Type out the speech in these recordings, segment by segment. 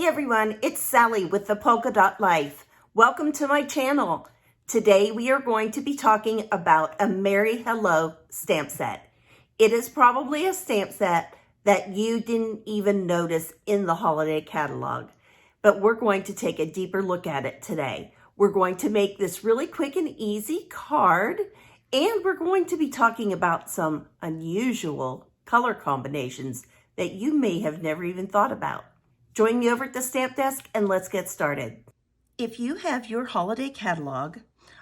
Hey everyone, it's Sally with the Polka Dot Life. Welcome to my channel. Today we are going to be talking about a Merry Hello stamp set. It is probably a stamp set that you didn't even notice in the holiday catalog, but we're going to take a deeper look at it today. We're going to make this really quick and easy card, and we're going to be talking about some unusual color combinations that you may have never even thought about. Join me over at the stamp desk and let's get started. If you have your holiday catalog,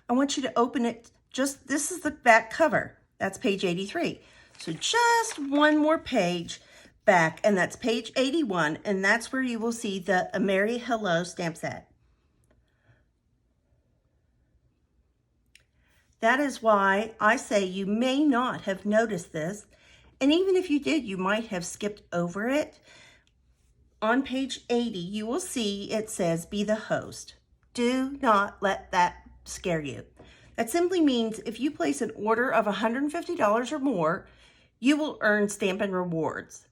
I want you to open it. This is the back cover. That's page 83. So just one more page back, and that's page 81, and that's where you will see the A Merry Hello stamp set. That is why I say you may not have noticed this, and even if you did, you might have skipped over it. On page 80, you will see it says, be the host. Do not let that scare you. That simply means if you place an order of $150 or more, you will earn Stampin Rewards.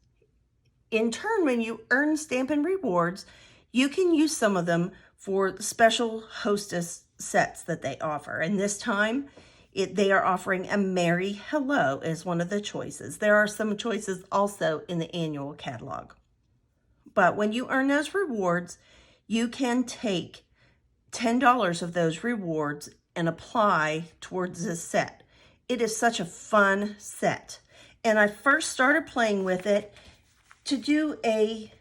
In turn, when you earn Stampin Rewards, you can use some of them for special hostess sets that they offer. And this time, they are offering a Merry Hello as one of the choices. There are some choices also in the annual catalog. But when you earn those rewards, you can take $10 of those rewards and apply towards this set. It is such a fun set. And I first started playing with it to do a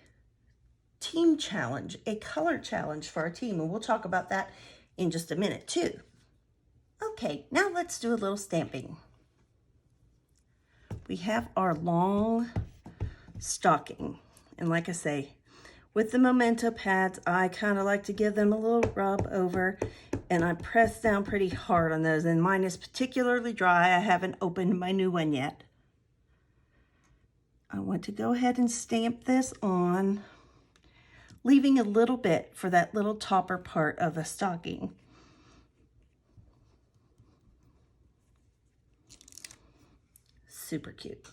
team challenge, a color challenge for our team. And we'll talk about that in just a minute too. Okay, now let's do a little stamping. We have our long stocking. And like I say, with the Memento pads, I kind of like to give them a little rub over, and I press down pretty hard on those, and mine is particularly dry. I haven't opened my new one yet. I want to go ahead and stamp this on, leaving a little bit for that little topper part of the stocking. Super cute.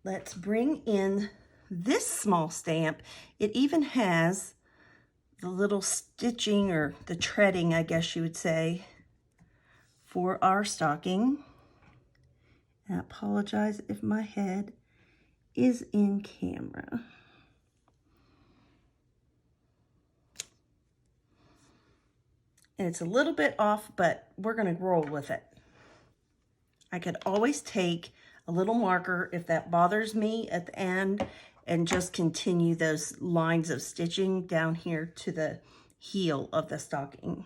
Let's bring in this small stamp. It even has the little stitching, or the treading, I guess you would say, for our stocking. And I apologize if my head is in camera. And it's a little bit off, but we're going to roll with it. I could always take a little marker if that bothers me at the end and just continue those lines of stitching down here to the heel of the stocking.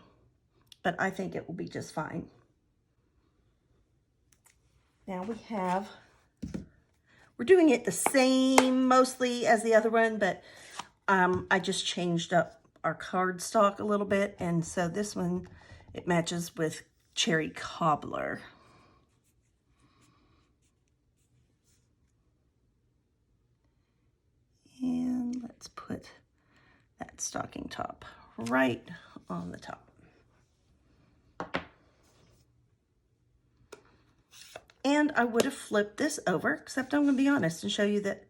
But I think it will be just fine. Now we're doing it the same mostly as the other one, but I just changed up our cardstock a little bit, and so this one, it matches with Cherry Cobbler. And let's put that stocking top right on the top. And I would have flipped this over, except I'm going to be honest and show you that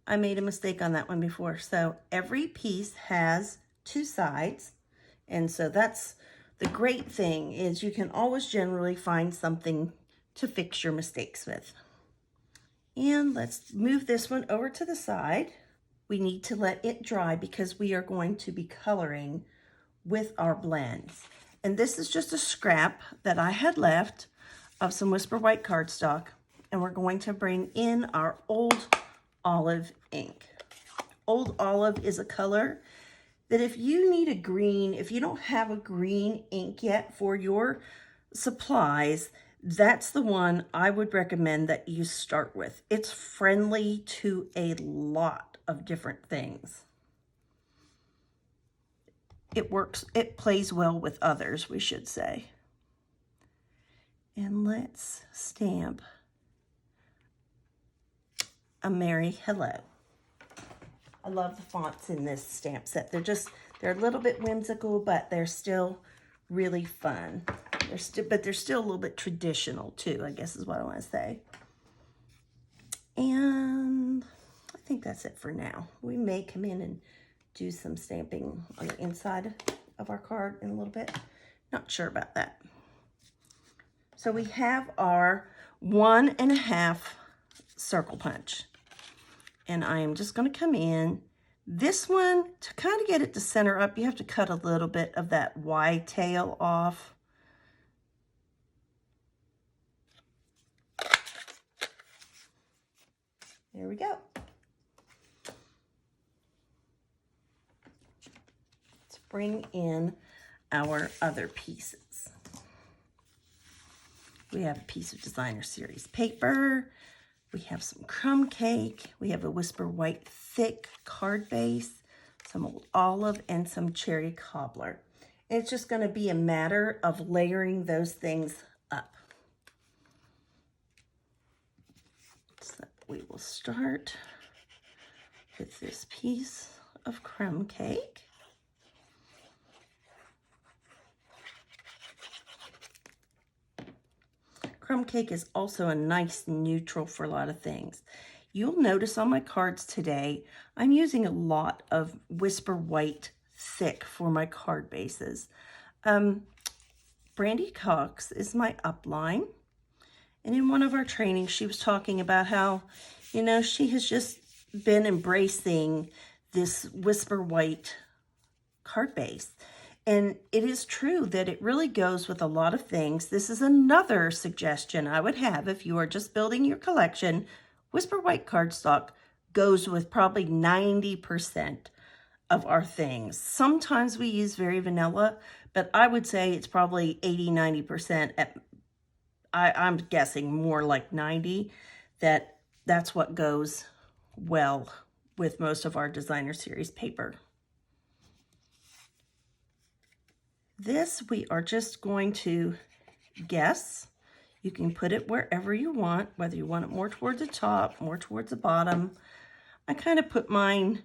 I made a mistake on that one before. So every piece has two sides. And so that's the great thing, is you can always generally find something to fix your mistakes with. And let's move this one over to the side. We need to let it dry because we are going to be coloring with our blends. And this is just a scrap that I had left of some Whisper White cardstock. And we're going to bring in our Old Olive ink. Old Olive is a color that if you need a green, if you don't have a green ink yet for your supplies, that's the one I would recommend that you start with. It's friendly to a lot of different things. It works, it plays well with others, we should say. And let's stamp A Merry Hello. I love the fonts in this stamp set. They're a little bit whimsical, but they're still really fun. But they're still a little bit traditional too, I guess is what I want to say. And think that's it for now. We may come in and do some stamping on the inside of our card in a little bit. Not sure about that. So we have our 1.5 circle punch. And I am just going to come in. This one, to kind of get it to center up, you have to cut a little bit of that Y tail off. There we go. Let's bring in our other pieces. We have a piece of designer series paper. We have some crumb cake. We have a Whisper White thick card base, some old olive, and some cherry cobbler. And it's just going to be a matter of layering those things up. So we will start with this piece of crumb cake. Crumb cake is also a nice neutral for a lot of things. You'll notice on my cards today, I'm using a lot of Whisper White thick for my card bases. Brandy Cox is my upline. And in one of our trainings, she was talking about how, you know, she has just been embracing this Whisper White card base. And it is true that it really goes with a lot of things. This is another suggestion I would have if you are just building your collection. Whisper White cardstock goes with probably 90% of our things. Sometimes we use very vanilla, but I would say it's probably 80-90%. I'm guessing more like 90, that's what goes well with most of our designer series paper. This we are just going to guess. You can put it wherever you want, whether you want it more towards the top, more towards the bottom. I kind of put mine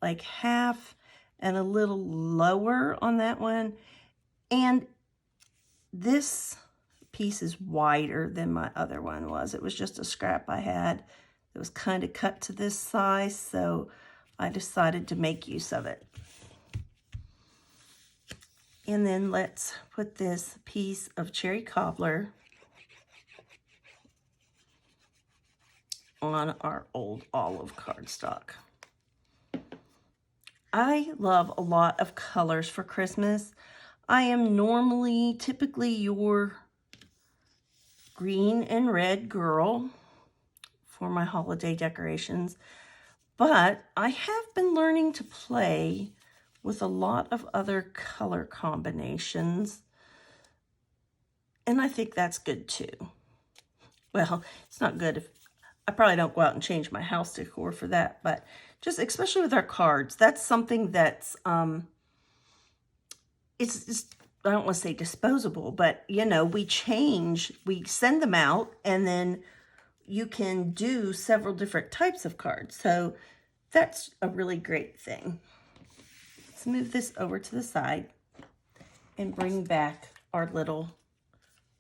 like half and a little lower on that one. And this piece is wider than my other one was. It was just a scrap I had that was kind of cut to this size, so I decided to make use of it. And then let's put this piece of cherry cobbler on our old olive cardstock. I love a lot of colors for Christmas. I am typically your green and red girl for my holiday decorations, but I have been learning to play with a lot of other color combinations, and I think that's good too. Well, it's not good if I probably don't go out and change my house decor for that, but just especially with our cards, that's something that's it's I don't want to say disposable, but you know, we send them out, and then you can do several different types of cards. So that's a really great thing. Let's move this over to the side and bring back our little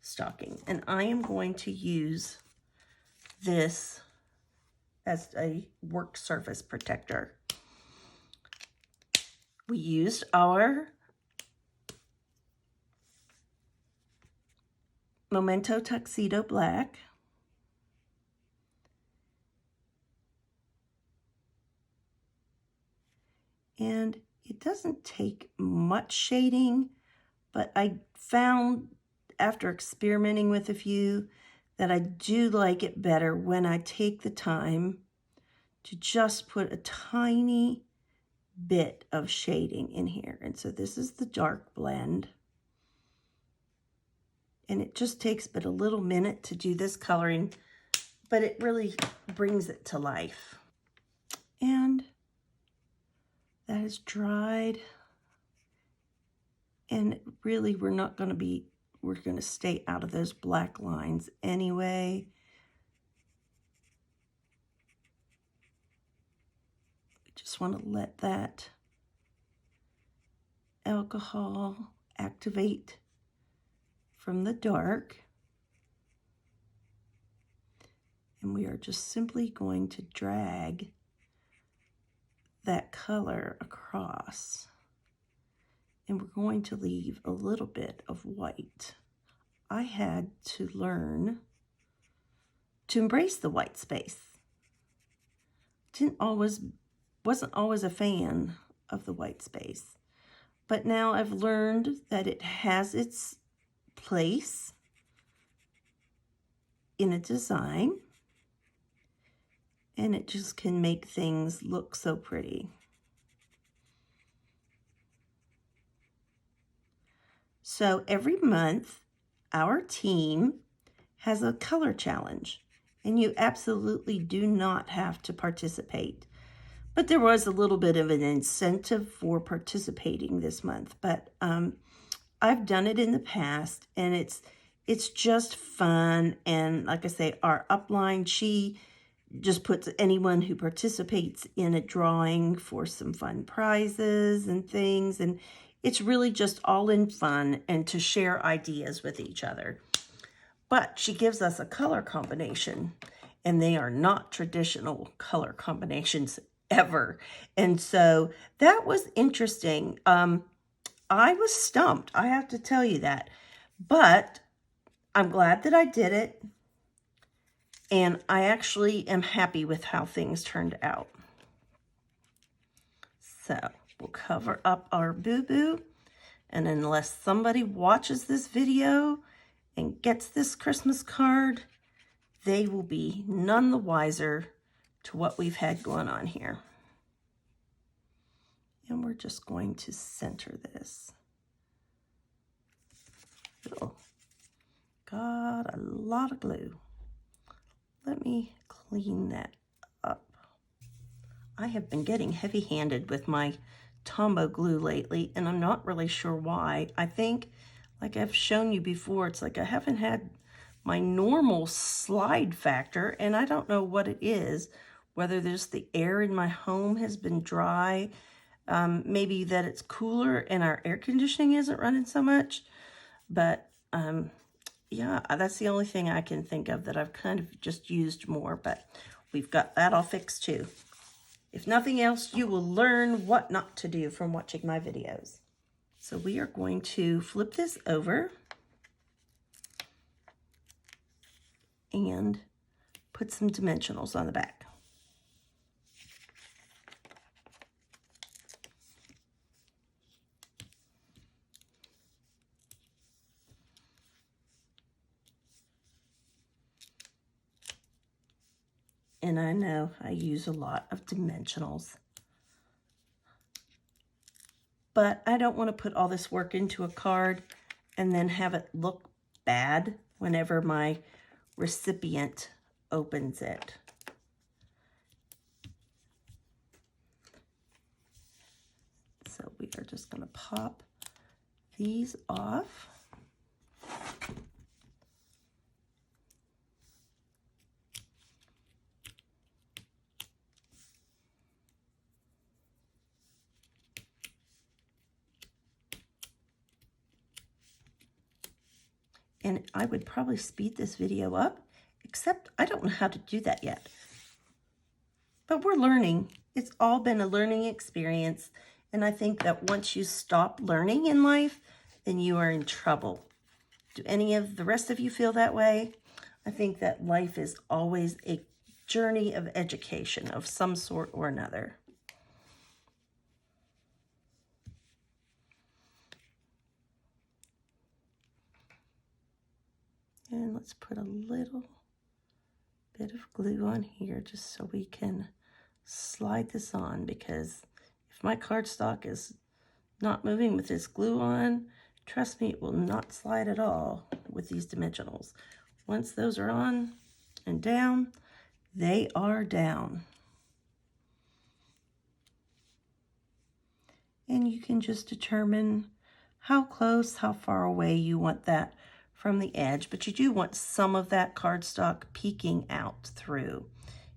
stocking. And I am going to use this as a work surface protector. We used our Memento Tuxedo Black. And it doesn't take much shading, but I found after experimenting with a few that I do like it better when I take the time to just put a tiny bit of shading in here. And so this is the dark blend. And it just takes but a little minute to do this coloring, but it really brings it to life. And that is dried. And really, we're going to stay out of those black lines anyway. We just want to let that alcohol activate from the dark. And we are just simply going to drag that color across. And we're going to leave a little bit of white. I had to learn to embrace the white space. Wasn't always a fan of the white space. But now I've learned that it has its place in a design, and it just can make things look so pretty. So every month, our team has a color challenge, and you absolutely do not have to participate. But there was a little bit of an incentive for participating this month. But I've done it in the past, and it's just fun. And like I say, our upline, she just puts anyone who participates in a drawing for some fun prizes and things. And it's really just all in fun and to share ideas with each other. But she gives us a color combination, and they are not traditional color combinations ever. And so that was interesting. I was stumped, I have to tell you that. But I'm glad that I did it. And I actually am happy with how things turned out. So we'll cover up our boo-boo. And unless somebody watches this video and gets this Christmas card, they will be none the wiser to what we've had going on here. And we're just going to center this. Oh, got a lot of glue. Let me clean that up. I have been getting heavy-handed with my Tombow glue lately, and I'm not really sure why. I think, like I've shown you before, it's like I haven't had my normal slide factor, and I don't know what it is, whether there's the air in my home has been dry, maybe that it's cooler and our air conditioning isn't running so much, but yeah, that's the only thing I can think of that I've kind of just used more, but we've got that all fixed too. If nothing else, you will learn what not to do from watching my videos. So we are going to flip this over and put some dimensionals on the back. And I know I use a lot of dimensionals, but I don't want to put all this work into a card and then have it look bad whenever my recipient opens it. So we are just going to pop these off. And I would probably speed this video up, except I don't know how to do that yet. But we're learning. It's all been a learning experience. And I think that once you stop learning in life, then you are in trouble. Do any of the rest of you feel that way? I think that life is always a journey of education of some sort or another. And let's put a little bit of glue on here just so we can slide this on, because if my cardstock is not moving with this glue on, trust me, it will not slide at all with these dimensionals. Once those are on and down, they are down. And you can just determine how close, how far away you want that from the edge, but you do want some of that cardstock peeking out through.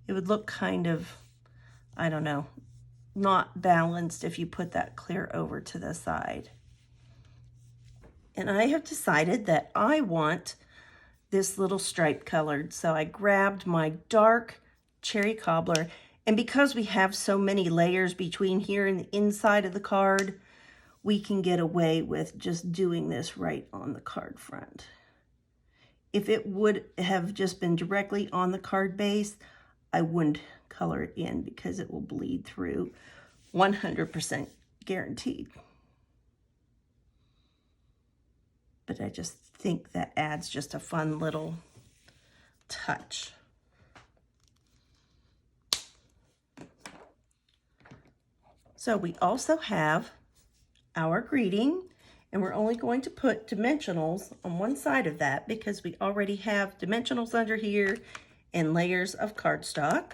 It would look kind of, I don't know, not balanced if you put that clear over to the side. And I have decided that I want this little stripe colored, so I grabbed my dark cherry cobbler, And because we have so many layers between here and the inside of the card, we can get away with just doing this right on the card front. If it would have just been directly on the card base, I wouldn't color it in because it will bleed through, 100% guaranteed. But I just think that adds just a fun little touch. So we also have our greeting, and we're only going to put dimensionals on one side of that because we already have dimensionals under here and layers of cardstock.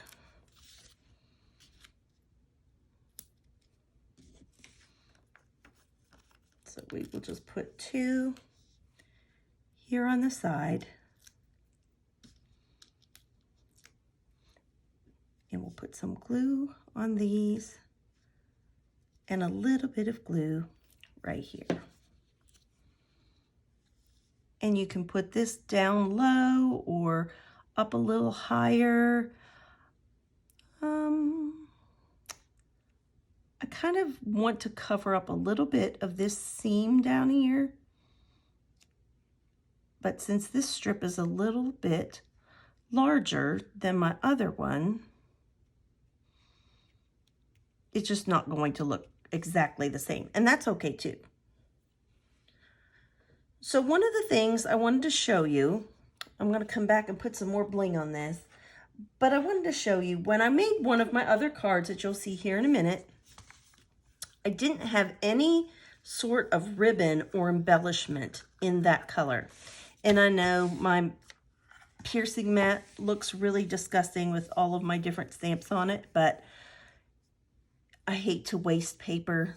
So we will just put 2 here on the side. And we'll put some glue on these and a little bit of glue right here. And you can put this down low or up a little higher. I kind of want to cover up a little bit of this seam down here. But since this strip is a little bit larger than my other one, it's just not going to look exactly the same. And that's okay too. So one of the things I wanted to show you, I'm going to come back and put some more bling on this, but I wanted to show you when I made one of my other cards that you'll see here in a minute, I didn't have any sort of ribbon or embellishment in that color. And I know my piercing mat looks really disgusting with all of my different stamps on it, but I hate to waste paper.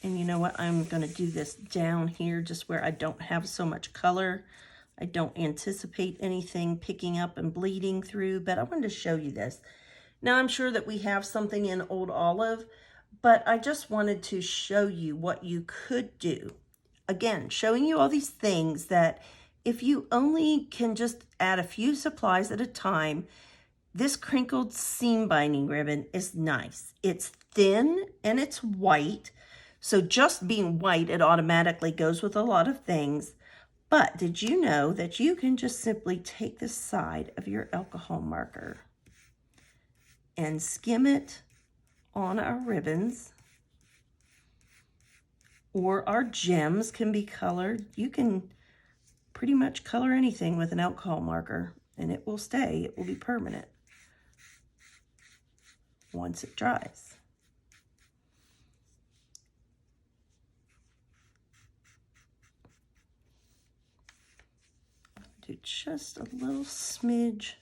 And you know what? I'm going to do this down here just where I don't have so much color. I don't anticipate anything picking up and bleeding through, but I wanted to show you this. Now, I'm sure that we have something in Old Olive, but I just wanted to show you what you could do. Again, showing you all these things that if you only can just add a few supplies at a time, this crinkled seam binding ribbon is nice. It's thin and it's white. So just being white, it automatically goes with a lot of things. But did you know that you can just simply take the side of your alcohol marker and skim it on our ribbons, or our gems can be colored. You can pretty much color anything with an alcohol marker and it will stay, it will be permanent once it dries. Do just a little smidge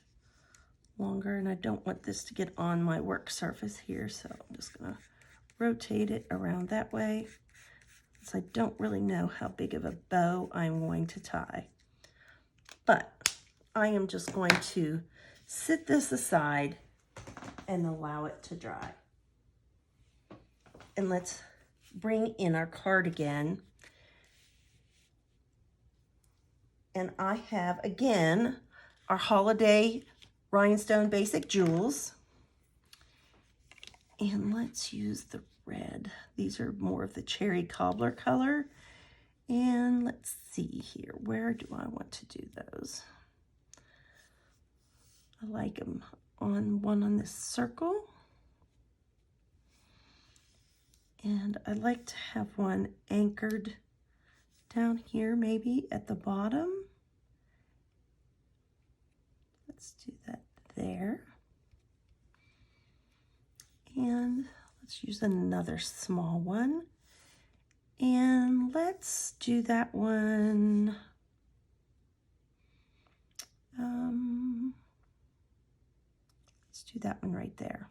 longer, and I don't want this to get on my work surface here, so I'm just gonna rotate it around that way, since I don't really know how big of a bow I'm going to tie. But I am just going to sit this aside and allow it to dry. And let's bring in our card again. And I have, again, our holiday rhinestone basic jewels. And let's use the red. These are more of the cherry cobbler color. And let's see here, where do I want to do those? I like them on one on this circle. And I like to have one anchored down here, maybe at the bottom. Let's do that there. And let's use another small one. And let's do that one. Let's do that one right there.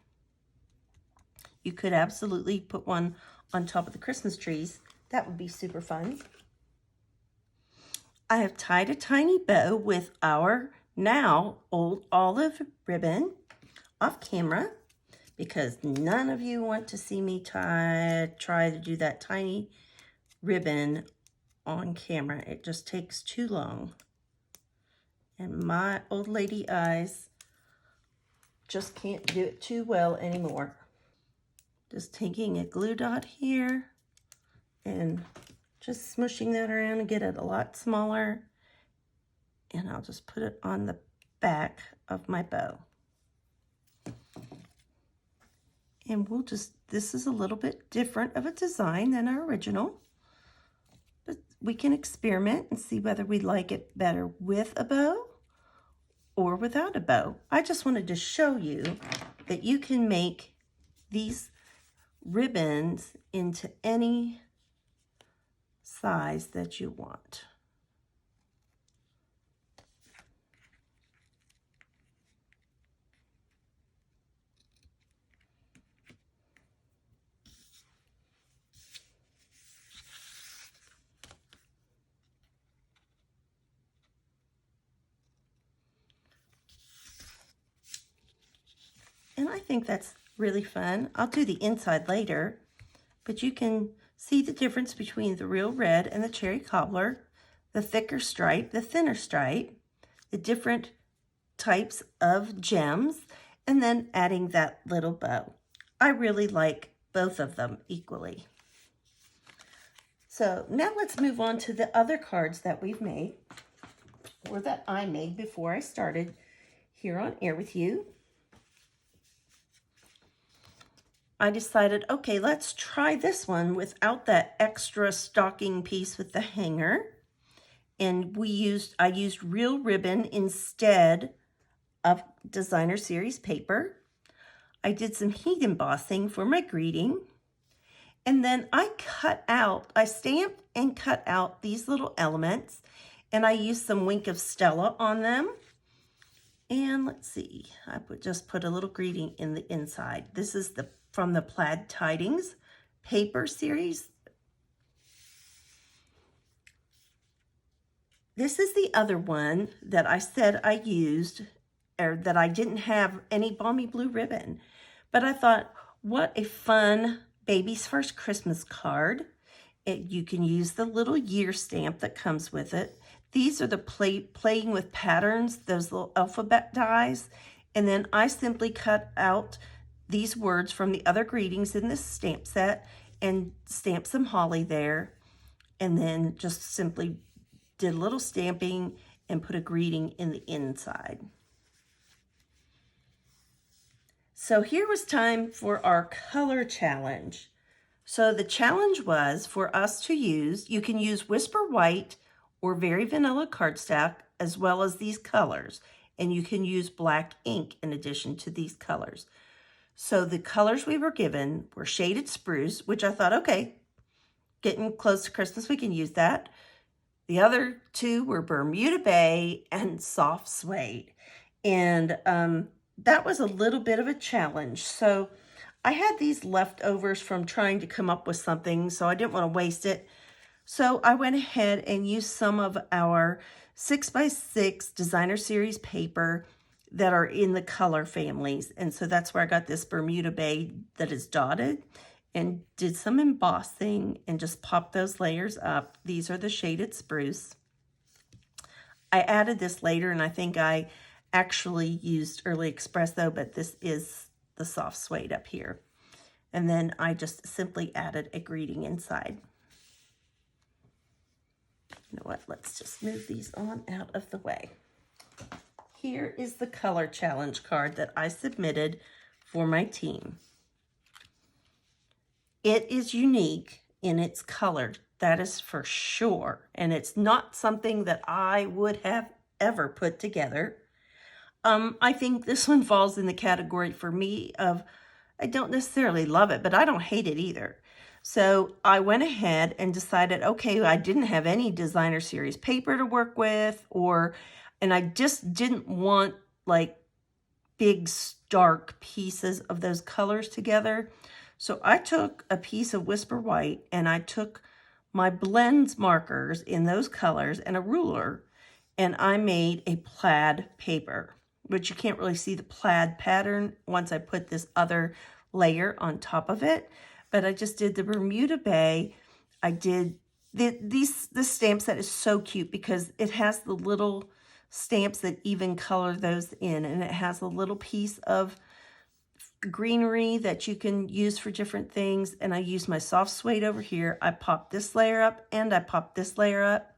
You could absolutely put one on top of the Christmas trees. That would be super fun. I have tied a tiny bow with our now Old Olive ribbon off camera because none of you want to see me try to do that tiny ribbon on camera. It just takes too long. And my old lady eyes just can't do it too well anymore. Just taking a glue dot here and just smushing that around and get it a lot smaller. And I'll just put it on the back of my bow. And we'll just, this is a little bit different of a design than our original. But we can experiment and see whether we like it better with a bow or without a bow. I just wanted to show you that you can make these ribbons into any size that you want. And I think that's really fun. I'll do the inside later, but you can see the difference between the real red and the cherry cobbler, the thicker stripe, the thinner stripe, the different types of gems, and then adding that little bow. I really like both of them equally. So now let's move on to the other cards that we've made, or that I made before I started here on air with you. I decided, okay, let's try this one without that extra stocking piece with the hanger. And I used real ribbon instead of designer series paper. I did some heat embossing for my greeting. And then I stamped and cut out these little elements, and I used some Wink of Stella on them. And let's see, I just put a little greeting in the inside. This is from the Plaid Tidings paper series. This is the other one that I said I used, or that I didn't have any balmy blue ribbon. But I thought, what a fun baby's first Christmas card. You can use the little year stamp that comes with it. These are the playing with patterns, those little alphabet dies. And then I simply cut out these words from the other greetings in this stamp set and stamped some holly there. And then just simply did a little stamping and put a greeting in the inside. So here was time for our color challenge. So the challenge was for us to use, you can use Whisper White or Very Vanilla cardstock as well as these colors. And you can use black ink in addition to these colors. So the colors we were given were Shaded Spruce, which I thought, okay, getting close to Christmas, we can use that. The other two were Bermuda Bay and Soft Suede. And that was a little bit of a challenge. So I had these leftovers from trying to come up with something, so I didn't want to waste it. So I went ahead and used some of our 6x6 designer series paper that are in the color families. And so that's where I got this Bermuda Bay that is dotted, and did some embossing and just popped those layers up. These are the Shaded Spruce. I added this later, and I think I actually used Early Express though, but this is the Soft Suede up here. And then I just simply added a greeting inside. You know what, let's just move these on out of the way. Here is the color challenge card that I submitted for my team. It is unique in its color, that is for sure. And it's not something that I would have ever put together. I think this one falls in the category for me of, I don't necessarily love it, but I don't hate it either. So I went ahead and decided, okay, I didn't have any designer series paper to work with, and I just didn't want like big stark pieces of those colors together. So I took a piece of Whisper White, and I took my blends markers in those colors and a ruler, and I made a plaid paper, which you can't really see the plaid pattern once I put this other layer on top of it. But I just did the Bermuda Bay. I did this stamp set is so cute because it has the little stamps that even color those in, and it has a little piece of greenery that you can use for different things. And I use my soft suede over here. I pop this layer up and I pop this layer up,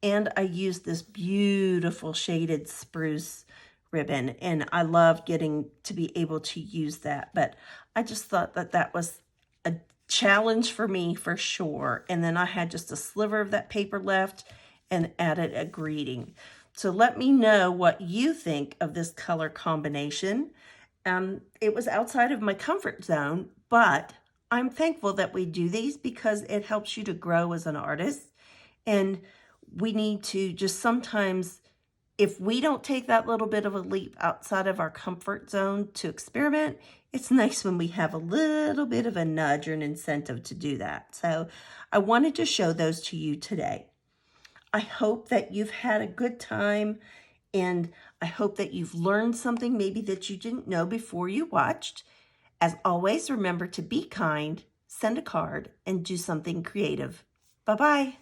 and I use this beautiful shaded spruce ribbon, and I love getting to be able to use that. But I just thought that that was a challenge for me for sure. And then I had just a sliver of that paper left and added a greeting. So let me know what you think of this color combination. It was outside of my comfort zone, but I'm thankful that we do these because it helps you to grow as an artist. And we need to just sometimes, if we don't take that little bit of a leap outside of our comfort zone to experiment, it's nice when we have a little bit of a nudge or an incentive to do that. So I wanted to show those to you today. I hope that you've had a good time, and I hope that you've learned something maybe that you didn't know before you watched. As always, remember to be kind, send a card, and do something creative. Bye-bye.